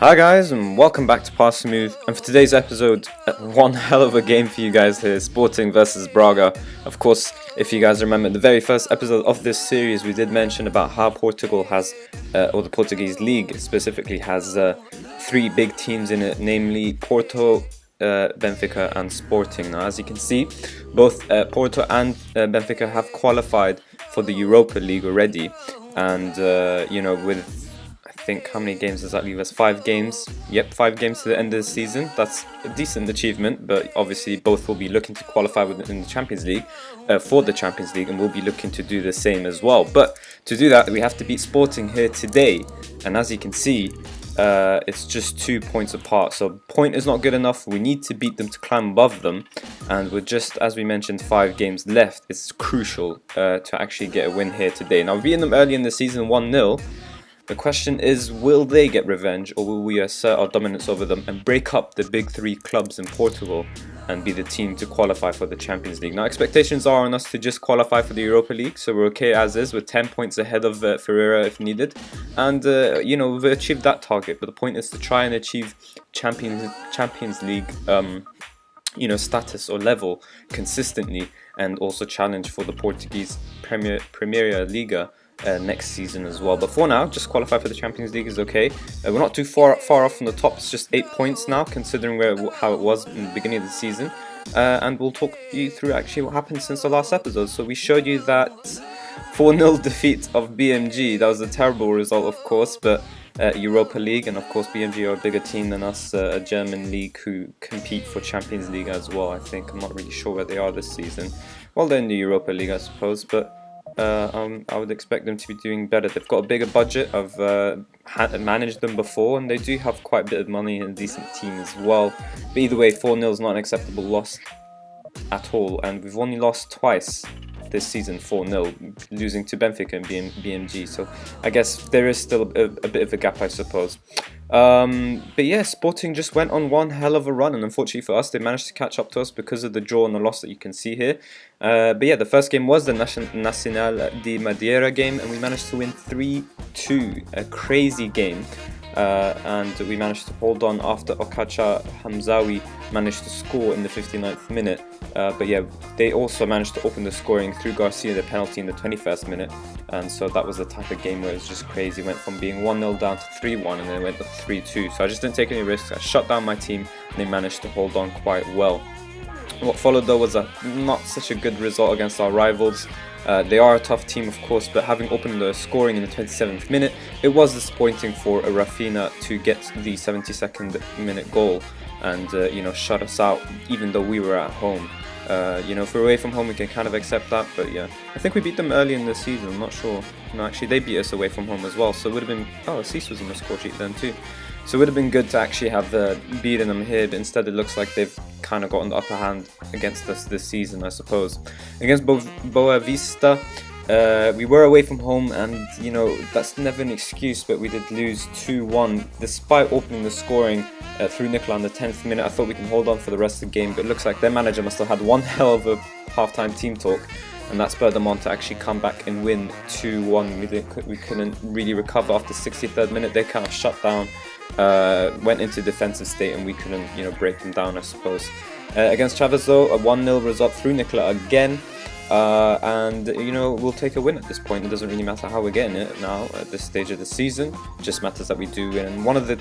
Hi guys, and welcome back to Pass Smooth. And for today's episode, one hell of a game for you guys here, Sporting versus Braga. Of course, if you guys remember the very first episode of this series, we did mention about how Portugal has, or the Portuguese league specifically, has three big teams in it, namely Porto, Benfica and Sporting. Now, as you can see, both Porto and Benfica have qualified for the Europa League already, and with I think how many games does that leave us? 5 games. Yep, 5 games to the end of the season. That's a decent achievement, but obviously both will be looking to qualify within the Champions League, for the Champions League, and we'll be looking to do the same as well. But to do that, we have to beat Sporting here today, and as you can see, it's just 2 points apart. So point is not good enough. We need to beat them to climb above them, and with just, as we mentioned, 5 games left, it's crucial to actually get a win here today. Now, beating them early in the season 1-0. The question is, will they get revenge, or will we assert our dominance over them and break up the big 3 clubs in Portugal and be the team to qualify for the Champions League? Now, expectations are on us to just qualify for the Europa League, so we're okay as is with 10 points ahead of Ferreira if needed. And, we've achieved that target, but the point is to try and achieve Champions League status or level consistently, and also challenge for the Portuguese Primeira Liga next season as well. But for now, just qualify for the Champions League is okay. We're not too far off from the top. It's just 8 points now, considering how it was in the beginning of the season. And we'll talk you through actually what happened since the last episode. So we showed you that 4-0 defeat of BMG. That was a terrible result, of course, but Europa League, and of course BMG are a bigger team than us, a German league who compete for Champions League as well, I think. I'm not really sure where they are this season. Well, they're in the Europa League, I suppose, but I would expect them to be doing better. They've got a bigger budget. I've managed them before, and they do have quite a bit of money and a decent team as well. But either way, 4-0 is not an acceptable loss at all, and we've only lost twice this season, 4-0, losing to Benfica and BMG. So I guess there is still a bit of a gap, I suppose. But yeah, Sporting just went on one hell of a run, and unfortunately for us, they managed to catch up to us because of the draw and the loss that you can see here. But yeah, the first game was the Nacional de Madeira game, and we managed to win 3-2, a crazy game. And we managed to hold on after Okacha Hamzawi managed to score in the 59th minute. But yeah, they also managed to open the scoring through Garcia, the penalty in the 21st minute. And so that was the type of game where it was just crazy. It went from being 1-0 down to 3-1, and then it went to 3-2. So I just didn't take any risks. I shut down my team, and they managed to hold on quite well. What followed though was not such a good result against our rivals. They are a tough team, of course, but having opened the scoring in the 27th minute, it was disappointing for Rafinha to get the 72nd minute goal and shut us out, even though we were at home. If we're away from home, we can kind of accept that, but yeah, I think we beat them early in the season. I'm not sure. No, actually, they beat us away from home as well, so it would have been. Oh, Cease was on the score sheet then too. So it would have been good to actually have beaten them here, but instead it looks like they've kind of gotten the upper hand against us this season, I suppose. Against Boa Vista, we were away from home, and that's never an excuse, but we did lose 2-1 despite opening the scoring through Nicola in the 10th minute. I thought we can hold on for the rest of the game, but it looks like their manager must have had one hell of a halftime team talk, and that spurred them on to actually come back and win 2-1. We couldn't really recover after the 63rd minute. They kind of shut down, went into defensive state, and we couldn't break them down, I suppose. Against Chavez though, a 1-0 result through Nicola again. And we'll take a win at this point. It doesn't really matter how we're getting it now at this stage of the season. It just matters that we do win. And one of the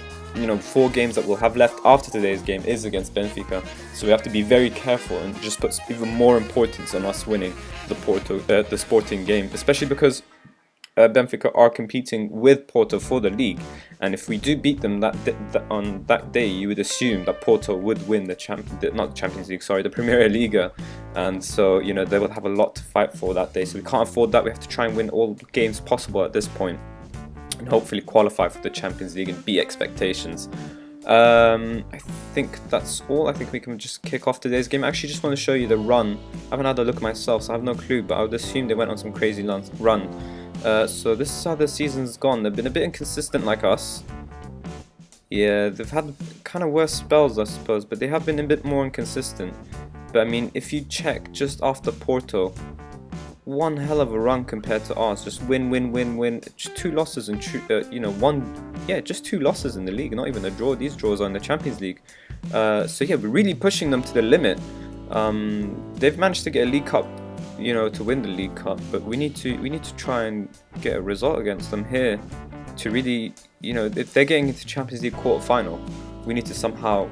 4 games that we'll have left after today's game is against Benfica, so we have to be very careful and just put even more importance on us winning the Sporting game, especially because Benfica are competing with Porto for the league, and if we do beat them on that day, you would assume that Porto would win the Champions League, sorry, the Primeira Liga, and so they will have a lot to fight for that day. So we can't afford that. We have to try and win all games possible at this point, and hopefully qualify for the Champions League and beat expectations. I think that's all. I think we can just kick off today's game. I actually just want to show you the run. I haven't had a look myself, so I have no clue, but I would assume they went on some crazy run. So this is how the season's gone. They've been a bit inconsistent like us. Yeah, they've had kind of worse spells, I suppose, but they have been a bit more inconsistent. But I mean, if you check just after Porto, one hell of a run compared to ours. Just win, win, win, win. Just 2 losses and just 2 losses in the league. Not even a draw. These draws are in the Champions League. So yeah, we're really pushing them to the limit. They've managed to get a League Cup, to win the League Cup, but we need to try and get a result against them here to really, if they're getting into Champions League quarter-final, we need to somehow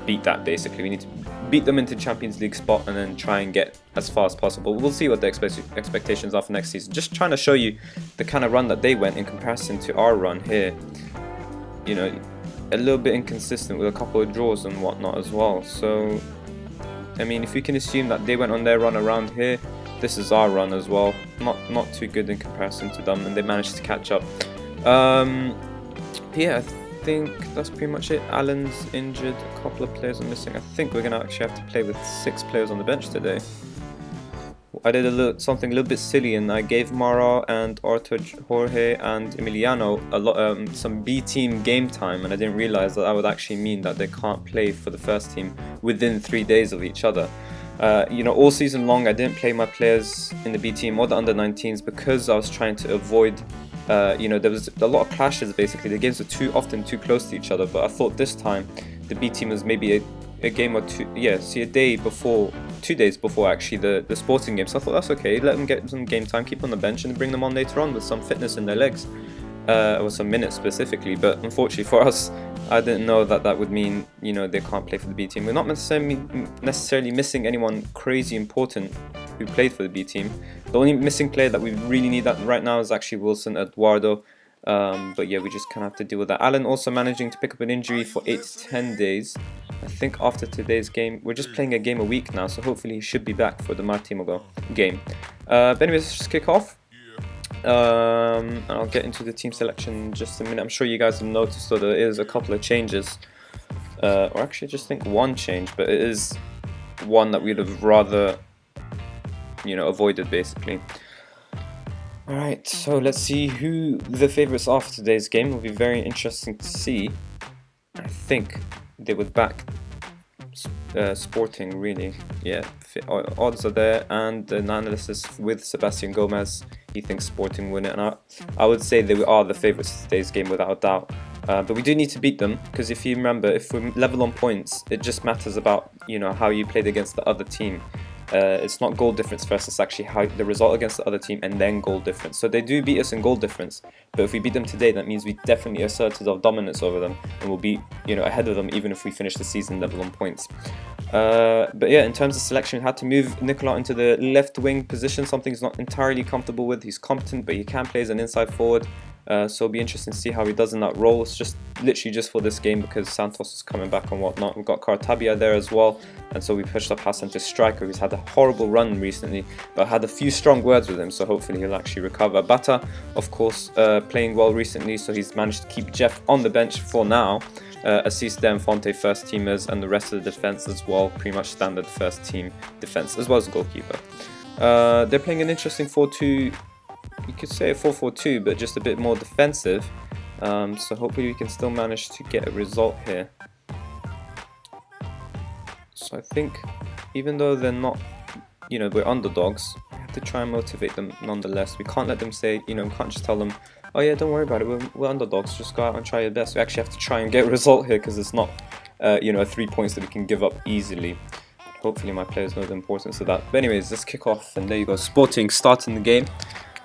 beat that. Basically, we need to beat them into Champions League spot and then try and get as far as possible. We'll see what the expectations are for next season. Just trying to show you the kind of run that they went in comparison to our run here. A little bit inconsistent with a couple of draws and whatnot as well. So I mean, if you can assume that they went on their run around here, this is our run as well. Not too good in comparison to them, and they managed to catch up. Yeah, I think that's pretty much it. Alan's injured, a couple of players are missing. I think we're gonna actually have to play with 6 players on the bench today. I did something a little bit silly, and I gave Mara and Arthur, Jorge and Emiliano some B team game time, and I didn't realize that would actually mean that they can't play for the first team within 3 days of each other. All season long I didn't play my players in the B team or the under-19s because I was trying to avoid, there was a lot of clashes basically. The games were often too close to each other, but I thought this time the B team was maybe a game or two, a day before, 2 days before actually the sporting game. So I thought that's okay, let them get some game time, keep on the bench and bring them on later on with some fitness in their legs, or some minutes specifically. But unfortunately for us, I didn't know that would mean, they can't play for the B team. We're not necessarily missing anyone crazy important who played for the B team. The only missing player that we really need right now is actually Wilson Eduardo. But yeah, we just kind of have to deal with that. Alan also managing to pick up an injury for 8 to 10 days. I think after today's game, we're just playing a game a week now, so hopefully he should be back for the Martimogo game. But anyways, let's just kick off. And I'll get into the team selection in just a minute. I'm sure you guys have noticed that there is a couple of changes. Or actually, I just think one change, but it is one that we'd have rather, avoided basically. Alright, so let's see who the favourites are for today's game. It will be very interesting to see. I think they would back Sporting, really. Yeah, odds are there, and an analysis with Sebastian Gomez, he thinks Sporting win it, and I would say they are the favourites for today's game without a doubt. But we do need to beat them, because if you remember, if we're level on points, it just matters about, how you played against the other team. It's not goal difference first, it's actually how the result against the other team and then goal difference. So they do beat us in goal difference, but if we beat them today, that means we definitely asserted our dominance over them and we'll be ahead of them even if we finish the season level on points. But yeah, in terms of selection, we had to move Nicola into the left wing position, something he's not entirely comfortable with. He's competent, but he can play as an inside forward. So it'll be interesting to see how he does in that role. It's just literally just for this game because Santos is coming back and whatnot. We've got Cartabia there as well, and so we pushed up Hassan to striker, who's had a horrible run recently, but had a few strong words with him, so hopefully he'll actually recover. Bata, of course, playing well recently, so he's managed to keep Jeff on the bench for now. Assis and Fonte first teamers, and the rest of the defense as well, pretty much standard first team defense, as well as the goalkeeper. They're playing an interesting 4-2. You could say a 4-4-2, but just a bit more defensive. So hopefully we can still manage to get a result here. So I think, even though they're not, we're underdogs, we have to try and motivate them nonetheless. We can't let them say, we can't just tell them, oh yeah, don't worry about it, we're underdogs, just go out and try your best. We actually have to try and get a result here because it's not, 3 points that we can give up easily. Hopefully my players know the importance of that. But anyways, let's kick off, and there you go, Sporting starting the game.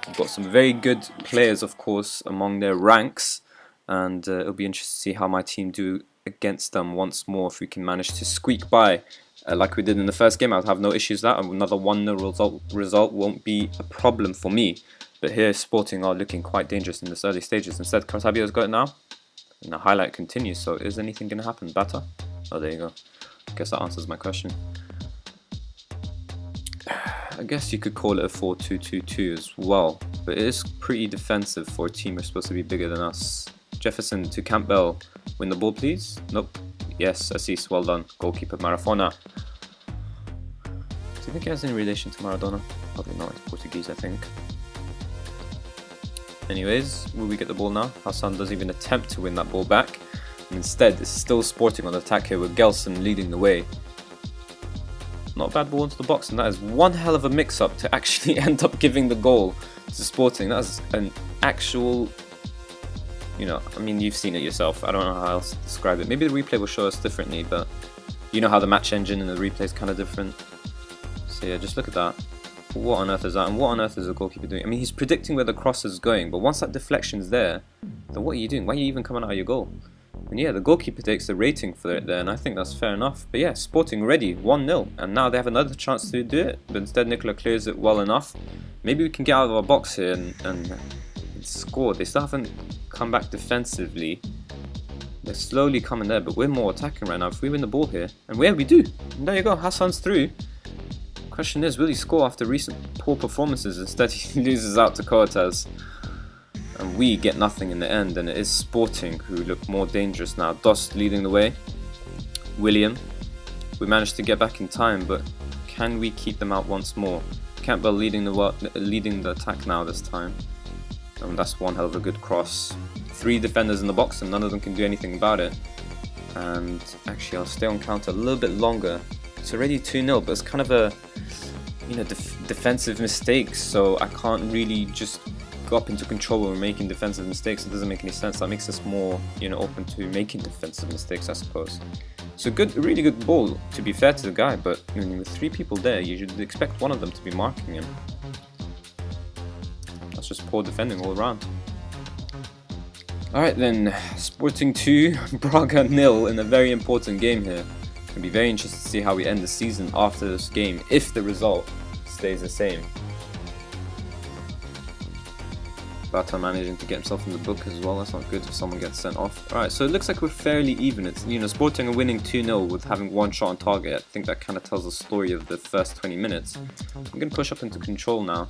We've got some very good players, of course, among their ranks, and it'll be interesting to see how my team do against them once more. If we can manage to squeak by like we did in the first game, I'll have no issues with that. Another 1-0 result won't be a problem for me. But here, Sporting are looking quite dangerous in this early stages. Instead, Cartabio's got it now, and the highlight continues. So is anything going to happen? Bata? Oh, there you go. I guess that answers my question. I guess you could call it a 4-2-2-2 as well, but it is pretty defensive for a team who's supposed to be bigger than us. Jefferson to Campbell. Win the ball, please. Nope. Yes, Assis, well done. Goalkeeper Marafona. Do you think he has any relation to Maradona? Probably not. It's Portuguese, I think. Anyways, will we get the ball now? Hassan doesn't even attempt to win that ball back. And instead, it's still Sporting on the attack here with Gelson leading the way. not a bad ball into the box, and that is one hell of a mix-up to actually end up giving the goal to Sporting. That is an actual, you know, I mean, you've seen it yourself. I don't know how else to describe it. Maybe the replay will show us differently, but you know how the match engine and the replay is kind of different. So yeah, just look at that. What on earth is that? And what on earth is the goalkeeper doing? I mean, he's predicting where the cross is going, but once that deflection's there, then what are you doing? Why are you even coming out of your goal? And yeah, the goalkeeper takes the rating for it there, and I think that's fair enough. But yeah, Sporting ready, 1-0, and now they have another chance to do it, but instead Nicola clears it well enough. Maybe we can get out of our box here and score. They still haven't come back defensively. They're slowly coming there, but we're more attacking right now. If we win the ball here, and yeah, we do. And there you go, Hassan's through. Question is, will he score after recent poor performances? Instead, he loses out to Cortez. And we get nothing in the end, and it is Sporting who look more dangerous now. Dost leading the way. William. We managed to get back in time, but can we keep them out once more? Campbell leading the attack now this time. And that's one hell of a good cross. 3 defenders in the box, and none of them can do anything about it. And actually, I'll stay on counter a little bit longer. It's already 2-0, but it's kind of a, you know, defensive mistakes, so I can't really just go up into control when we're making defensive mistakes. It doesn't make any sense. That makes us more, you know, open to making defensive mistakes, I suppose. So good, a really good ball, to be fair to the guy, but I mean, with 3 people there, you should expect one of them to be marking him. That's just poor defending all around. Alright then, Sporting 2, Braga 0 in a very important game here. It'll be very interesting to see how we end the season after this game, if the result stays the same. Bata managing to get himself in the book as well. That's not good if someone gets sent off. Alright, so it looks like we're fairly even. It's, you know, Sporting are winning 2-0 with having 1 shot on target. I think that kind of tells the story of the first 20 minutes. I'm going to push up into control now,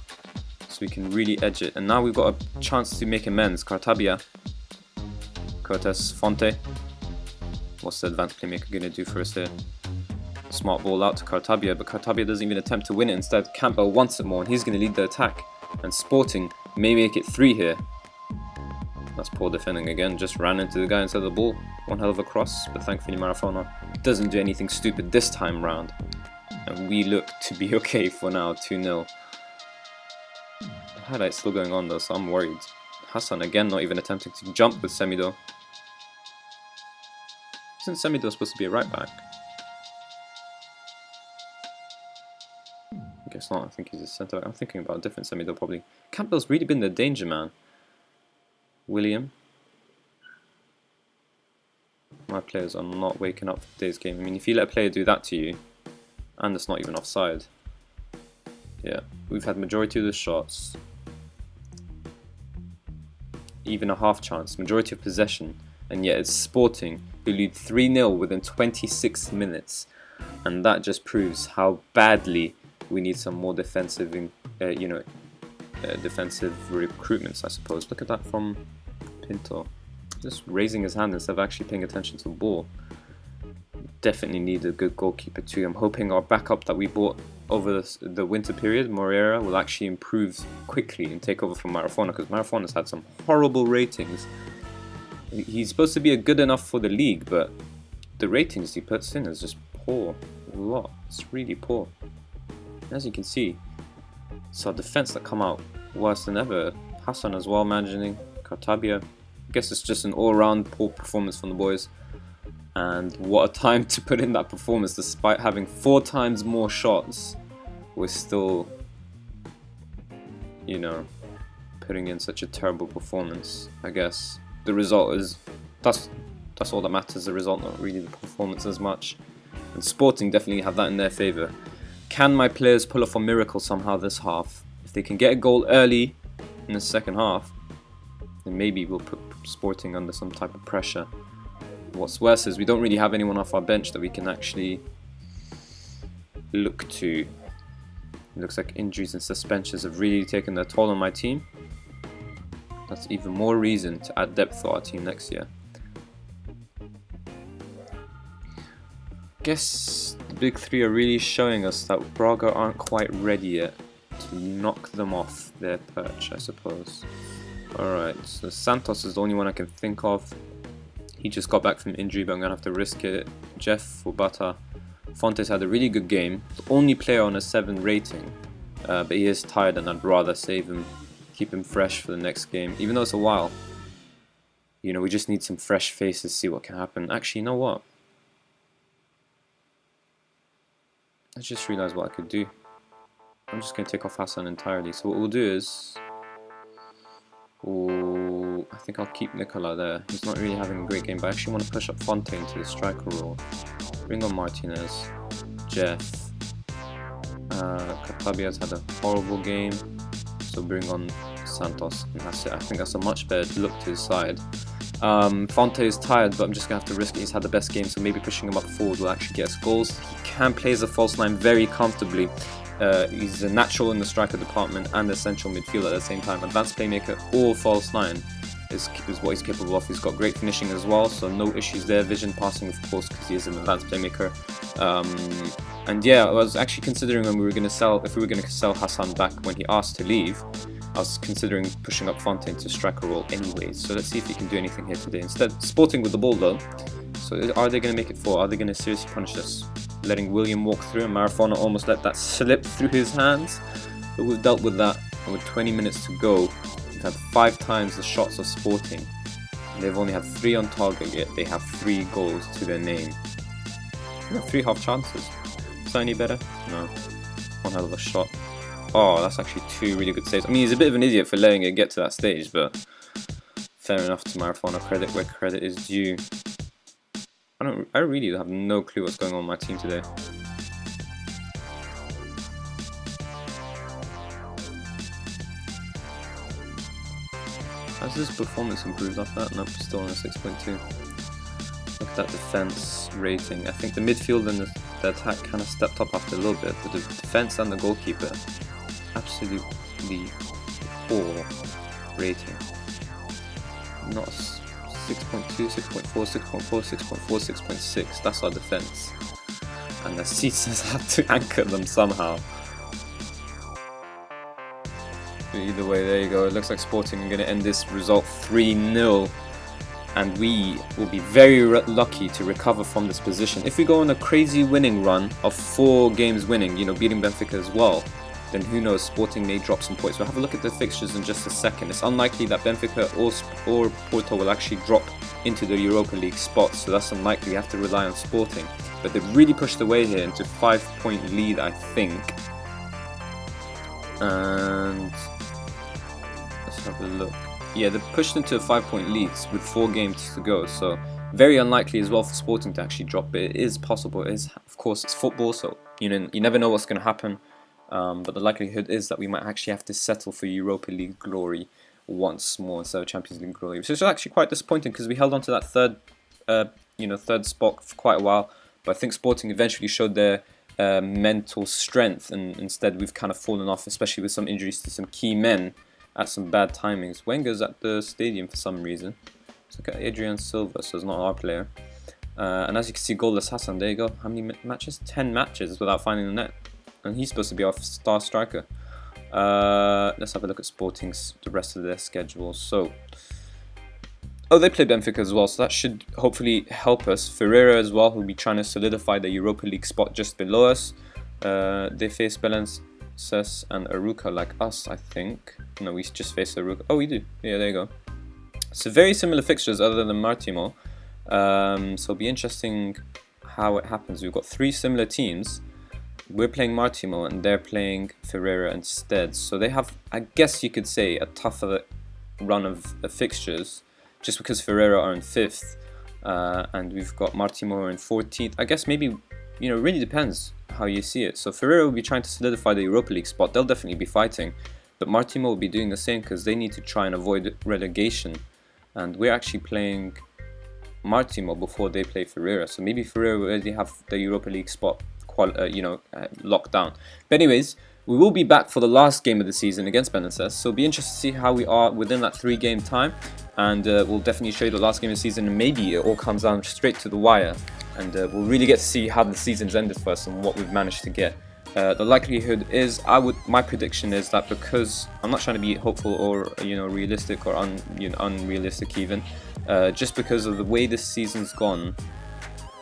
so we can really edge it. And now we've got a chance to make amends. Cartabia, Cortes, Fonte. What's the advanced playmaker going to do for us here? Smart ball out to Cartabia, but Cartabia doesn't even attempt to win it. Instead, Campbell wants it more, and he's going to lead the attack. And Sporting may make it 3 here. That's poor defending again, just ran into the guy instead of the ball. One hell of a cross, but thankfully Marafona doesn't do anything stupid this time round. And we look to be okay for now, 2-0. The highlight's still going on though, so I'm worried. Hassan again not even attempting to jump with Semido. Isn't Semido supposed to be a right back? I guess not, I think he's a centre back. I'm thinking about a different Semido probably. Campbell's really been the danger man. William. My players are not waking up for today's game. I mean, if you let a player do that to you, and it's not even offside. Yeah, we've had majority of the shots. Even a half chance, majority of possession, and yet it's Sporting who lead 3-0 within 26 minutes, and that just proves how badly we need some more defensive, defensive recruitments, I suppose. Look at that from Pinto, just raising his hand instead of actually paying attention to the ball. Definitely need a good goalkeeper too. I'm hoping our backup that we bought over the winter period, Moreira, will actually improve quickly and take over from Marafona, because Marafona's had some horrible ratings. He's supposed to be good enough for the league, but the ratings he puts in is just poor. A lot. It's really poor. As you can see, it's our defense that come out worse than ever. Hassan as well managing, Cartabia. I guess it's just an all-round poor performance from the boys. And what a time to put in that performance, despite having 4 times more shots. We're still, you know, putting in such a terrible performance. I guess the result is, that's all that matters, the result, not really the performance as much. And Sporting definitely have that in their favour. Can my players pull off a miracle somehow this half? If they can get a goal early in the second half, then maybe we'll put Sporting under some type of pressure. What's worse is we don't really have anyone off our bench that we can actually look to. It looks like injuries and suspensions have really taken their toll on my team. That's even more reason to add depth to our team next year. Guess the big 3 are really showing us that Braga aren't quite ready yet to knock them off their perch, I suppose. Alright, so Santos is the only one I can think of. He just got back from injury, but I'm going to have to risk it. Jeff for Bata. Fontes had a really good game, the only player on a 7 rating, but he is tired and I'd rather save him, keep him fresh for the next game, even though it's a while. You know, we just need some fresh faces, see what can happen. Actually, you know what? I just realized what I could do. I'm just going to take off Hassan entirely. So what we'll do is... Oh, I think I'll keep Nicola there. He's not really having a great game, but I actually want to push up Fontaine to the striker role. Bring on Martinez, Jeff. Catabia's had a horrible game, so bring on Santos, and that's it. I think that's a much better look to his side. Fonte is tired, but I'm just going to have to risk it. He's had the best game, so maybe pushing him up forward will actually get us goals. He can play as a false nine very comfortably. He's a natural in the striker department and a central midfielder at the same time. Advanced playmaker or false nine is what he's capable of. He's got great finishing as well, so no issues there. Vision, passing, of course, because he is an advanced playmaker. And yeah, I was actually considering when we were going to sell, if we were going to sell Hassan back when he asked to leave, I was considering pushing up Fontaine to striker role anyways. So let's see if he can do anything here today. Instead, Sporting with the ball though. So are they going to make it 4? Are they going to seriously punish us? Letting William walk through, and Marafona almost let that slip through his hands. But we've dealt with that, and with 20 minutes to go, we've had 5 times the shots of Sporting. And they've only had 3 on target, yet they have 3 goals to their name. We have 3 half chances. Is that any better? No. One hell of a shot. Oh, that's actually 2 really good saves. I mean, he's a bit of an idiot for letting it get to that stage, but fair enough to Marafona. Credit where credit is due. I really have no clue what's going on with my team today. Has this performance improved after that? Nope, still on a 6.2. Look at that defense rating. I think the midfield and the attack kind of stepped up after a little bit, but the defense and the goalkeeper, absolutely poor rating. Not 6.2, 6.4, 6.4, 6.4, 6.6. That's our defense. And the Caesars had to anchor them somehow. But either way, there you go. It looks like Sporting are going to end this result 3-0. And we will be very lucky to recover from this position. If we go on a crazy winning run of 4 games winning, you know, beating Benfica as well, then who knows, Sporting may drop some points. We'll have a look at the fixtures in just a second. It's unlikely that Benfica or Porto will actually drop into the Europa League spot, so that's unlikely. We have to rely on Sporting. But they've really pushed away here into 5-point lead, I think. And let's have a look. Yeah, they've pushed into a 5-point lead with 4 games to go, so very unlikely as well for Sporting to actually drop. But it is possible. It is, of course, it's football, so you never know what's going to happen. But the likelihood is that we might actually have to settle for Europa League glory once more instead of Champions League glory, which is actually quite disappointing because we held on to that third spot for quite a while. But I think Sporting eventually showed their mental strength, and instead we've kind of fallen off, especially with some injuries to some key men at some bad timings. Wenger's at the stadium for some reason. Let's look at Adrian Silva, so it's not our player. And as you can see, goalless Hassan. There you go. How many matches? 10 matches without finding the net. And he's supposed to be our star striker. Let's have a look at Sporting's, the rest of their schedule. So, they play Benfica as well, so that should hopefully help us. Ferreira as well, who'll be trying to solidify the Europa League spot just below us. They face Belenenses and Aruca like us, I think. No, we just face Aruca. Oh, we do. Yeah, there you go. So very similar fixtures other than Martimo. So it'll be interesting how it happens. We've got 3 similar teams. We're playing Martimo and they're playing Ferreira instead. So they have, I guess you could say, a tougher run of fixtures just because Ferreira are in 5th and we've got Martimo in 14th. I guess maybe, it really depends how you see it. So Ferreira will be trying to solidify the Europa League spot. They'll definitely be fighting. But Martimo will be doing the same because they need to try and avoid relegation. And we're actually playing Martimo before they play Ferreira. So maybe Ferreira will already have the Europa League spot locked down. But anyways, we will be back for the last game of the season against Belenenses, so it'll be interesting to see how we are within that 3-game time, and we'll definitely show you the last game of the season, and maybe it all comes down straight to the wire, and we'll really get to see how the season's ended for us and what we've managed to get. The likelihood is, my prediction is that, because I'm not trying to be hopeful or realistic or unrealistic even, just because of the way this season's gone,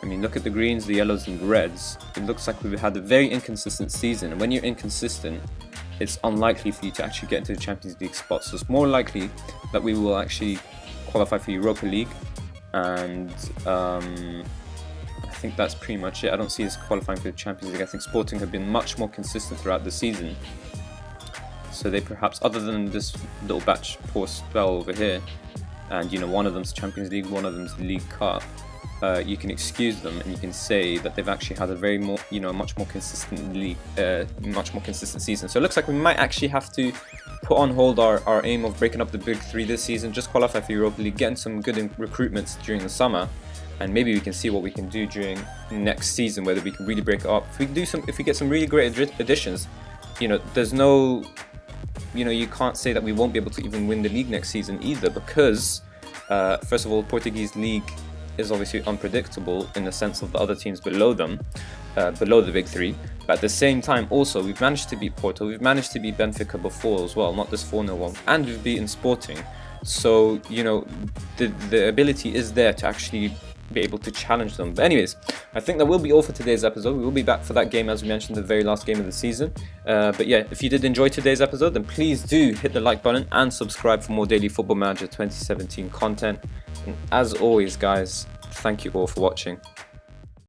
mean, look at the greens, the yellows and the reds. It looks like we've had a very inconsistent season, and when you're inconsistent, it's unlikely for you to actually get into the Champions League spot. So it's more likely that we will actually qualify for Europa League, and I think that's pretty much it. I don't see us qualifying for the Champions League. I think Sporting have been much more consistent throughout the season, so they perhaps, other than this little poor spell over here, and you know, one of them's Champions League, one of them's the League Cup, you can excuse them and you can say that they've actually had a very more, you know, much more consistent season. So it looks like we might actually have to put on hold our aim of breaking up the big three this season, just qualify for Europa League, getting some good recruitments during the summer, and maybe we can see what we can do during next season, whether we can really break it up. If we get some really great additions, you know, there's no, you know, you can't say that we won't be able to even win the league next season either, because first of all, Portuguese league is obviously unpredictable in the sense of the other teams below them, below the big three. But at the same time, also, we've managed to beat Porto, we've managed to beat Benfica before as well, not this 4-0 one, and we've beaten Sporting. So, you know, the ability is there to actually be able to challenge them. But anyways, I think that will be all for today's episode. We will be back for that game, as we mentioned, the very last game of the season. But yeah, if you did enjoy today's episode, then please do hit the like button and subscribe for more daily Football Manager 2017 content. And as always, guys, thank you all for watching.